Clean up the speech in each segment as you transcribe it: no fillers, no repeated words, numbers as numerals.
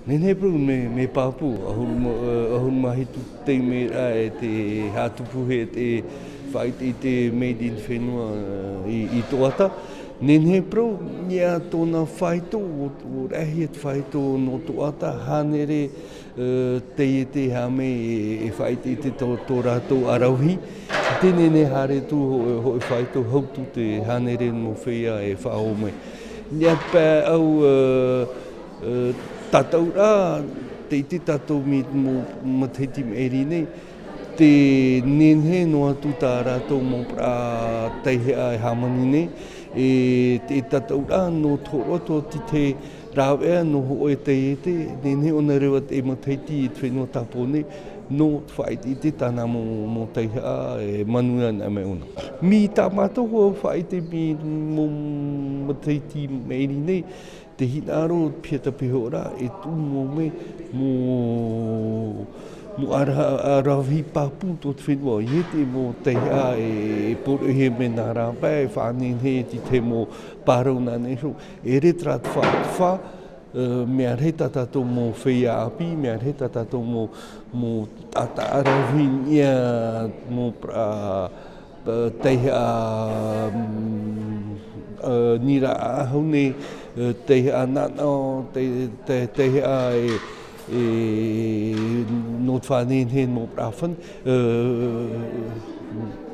Nene pro me papu ahun mahi tu te me e te hatupu he te whait I te made in whenua I toata. Nene pro nia tōna whaito o rahi et whaito no toata hanere te hame e whait I te tō rātou arauhi. Tēnene hare tu ho e whaito hautu te hanere no whea e whaome. Nia pē au tātou rā, te iti tātou mo teiti meri nei, te nenhe no atu tā rātou mo pra teihea e hamani nei, e te tātou rā no tōroto ti te rāwea no ho e te ete, nenhe ona rewa te mo teiti I te whenua tāpō nei, no whait iti tāna mo teihea e manuan a me ona. Mi tā mātou ho whait e mi mo teiti meri nei, te hinaro pia ta piho rā e tū mō me mo arahi papu tō te whenua. I te mō teihea e poro he me nā rāpā e whānen he ti te mō pārau nā neho. E re trāt whā, mea re tātou mō whea api, mea re tātou mō tata arahi nia mō pra teihea nira ahune, teihea nānao, teihea no whānen he mō prawhan,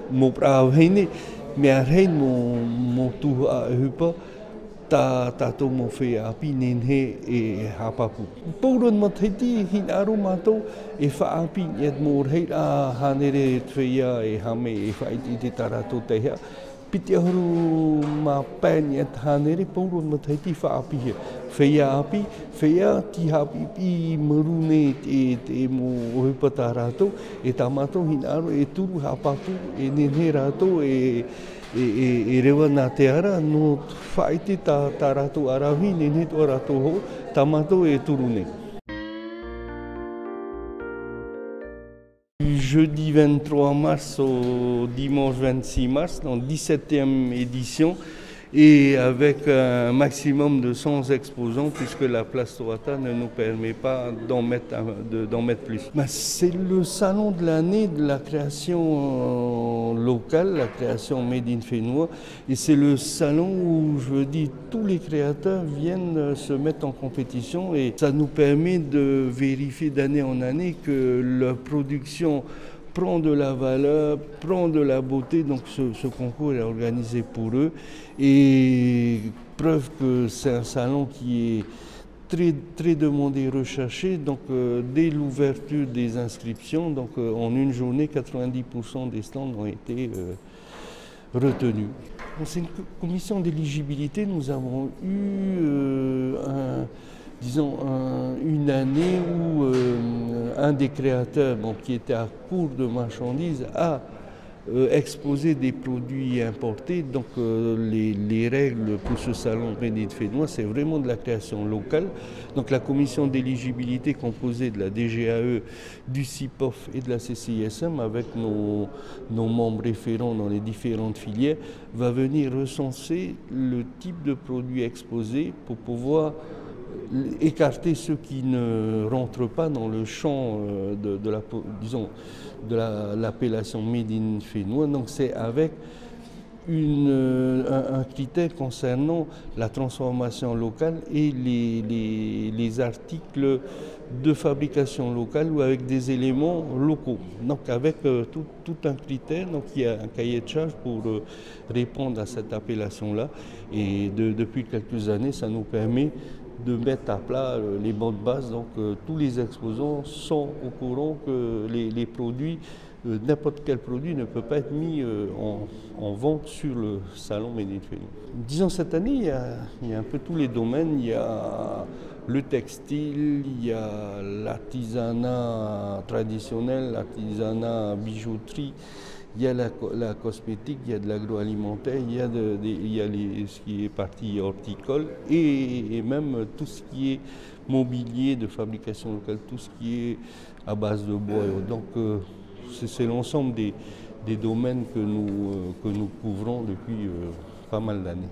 mō prawhene, mea rei mō tuhu a hupa, tātou mō whea api nen he e hapapu. Pauron ma teiti hinaro mātou e whaapi iat mō rei a hanere whea e hame e whaiti te tarato teihea. Piti ahuru ma pēn iat hanere pauron ma teiti whaapi he. Whea api, whea ti hapi I marune te mō hupa tā rātou, e tā mātou hinaro e turu hapapu e nen he rātou e rewa nā te ara no whaiti tā rātou arahi, nen he tō rātou ho, tā mātou e turu nei. Jeudi 23 mars au dimanche 26 mars, dans 17e édition, et avec un maximum de 100 exposants, puisque la place Toata ne nous permet pas d'en mettre plus. C'est le salon de l'année de la création locale, la création Made in Whenua, et c'est le salon où, je dis, tous les créateurs viennent se mettre en compétition, et ça nous permet de vérifier d'année en année que leur production prend de la valeur, prend de la beauté, donc ce concours est organisé pour eux. Et preuve que c'est un salon qui est très, très demandé et recherché, donc dès l'ouverture des inscriptions, donc en une journée, 90% des stands ont été retenus. C'est une commission d'éligibilité, nous avons eu une année où un des créateurs qui était à court de marchandises a exposé des produits importés. Donc les règles pour ce salon Made in Whenua, c'est vraiment de la création locale. Donc la commission d'éligibilité composée de la DGAE, du CIPOF et de la CCISM, avec nos membres référents dans les différentes filières, va venir recenser le type de produits exposés pour pouvoir écarter ceux qui ne rentrent pas dans le champ de l'appellation Made in Whenua. Donc c'est avec un critère concernant la transformation locale et les articles de fabrication locale ou avec des éléments locaux. Donc avec tout un critère, donc il y a un cahier de charge pour répondre à cette appellation-là. Et depuis quelques années, ça nous permet de mettre à plat les bancs de base. Donc tous les exposants sont au courant que les produits, n'importe quel produit ne peut pas être mis en vente sur le salon Made in Whenua. Disons cette année, il y a un peu tous les domaines. Il y a le textile, il y a l'artisanat traditionnel, l'artisanat bijouterie, il y a la cosmétique, il y a de l'agroalimentaire, il y a ce qui est partie horticole et même tout ce qui est mobilier de fabrication locale, tout ce qui est à base de bois. Donc c'est l'ensemble des domaines que nous couvrons depuis pas mal d'années.